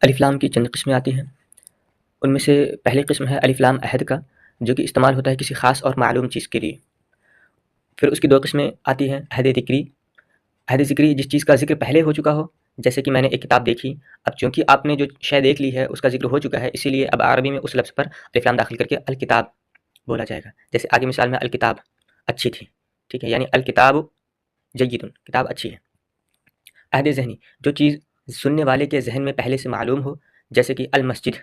الف لام کی چند قسمیں آتی ہیں، ان میں سے پہلی قسم ہے الف لام عہد کا، جو کہ استعمال ہوتا ہے کسی خاص اور معلوم چیز کے لیے۔ پھر اس کی دو قسمیں آتی ہیں، عہد ذکری۔ عہد ذکری جس چیز کا ذکر پہلے ہو چکا ہو، جیسے کہ میں نے ایک کتاب دیکھی، اب چونکہ آپ نے جو شے دیکھ لی ہے اس کا ذکر ہو چکا ہے، اسی لیے اب عربی میں اس لفظ پر الف لام داخل کر کے الکتاب بولا جائے گا۔ جیسے آگے مثال میں الکتاب اچھی تھی، ٹھیک ہے، یعنی الکتاب جیدن، کتاب اچھی ہے۔ عہد ذہنی جو چیز سننے والے کے ذہن میں پہلے سے معلوم ہو، جیسے کہ المسجد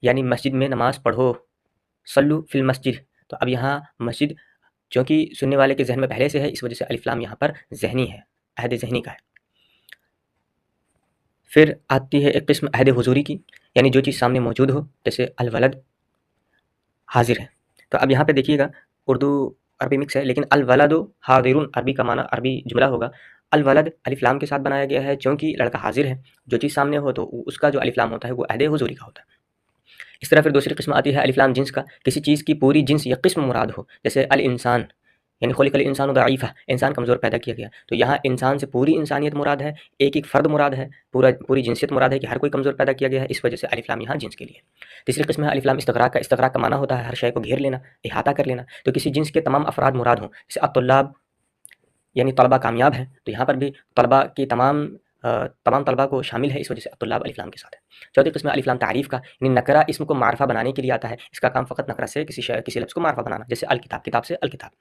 یعنی مسجد میں نماز پڑھو، صلو فی المسجد، تو اب یہاں مسجد چونکہ سننے والے کے ذہن میں پہلے سے ہے، اس وجہ سے الف لام یہاں پر ذہنی ہے، عہد ذہنی کا ہے۔ پھر آتی ہے ایک قسم عہد حضوری کی، یعنی جو چیز سامنے موجود ہو، جیسے الولد حاضر ہے۔ تو اب یہاں پہ دیکھیے گا، اردو عربی مکس ہے، لیکن الولد حاضر عربی کا معنی عربی جملہ ہوگا۔ الولد الف لام کے ساتھ بنایا گیا ہے، چونکہ لڑکا حاضر ہے، جو چیز سامنے ہو تو اس کا جو الف لام ہوتا ہے وہ عہد حضوری کا ہوتا ہے۔ اس طرح پھر دوسری قسم آتی ہے الف لام جنس کا، کسی چیز کی پوری جنس یا قسم مراد ہو، جیسے الانسان یعنی خلق الانسان ضعیفا، انسان کمزور پیدا کیا گیا، تو یہاں انسان سے پوری انسانیت مراد ہے، ایک ایک فرد مراد ہے، پوری جنسیت مراد ہے کہ ہر کوئی کمزور پیدا کیا گیا ہے، اس وجہ سے الف لام یہاں جنس کے لیے۔ تیسری قسم ہے الف لام استغراق کا، استغراق کا معنی ہوتا ہے ہر شے کو گھیر لینا، احاطہ کر لینا، تو کسی جنس کے تمام افراد مراد ہوں، جیسے الطلاب یعنی طلبہ کامیاب ہیں، تو یہاں پر بھی طلبہ کی تمام طلبہ کو شامل ہے، اس وجہ سے الطلاب الف لام کے ساتھ ہے۔ چوتھی قسم الف لام تعریف کا، یعنی نکرہ اسم کو معرفہ بنانے کے لیے آتا ہے، اس کا کام فقط نکرہ سے کسی لفظ کو معرفہ بنانا، جیسے الکتاب، کتاب سے الکتاب۔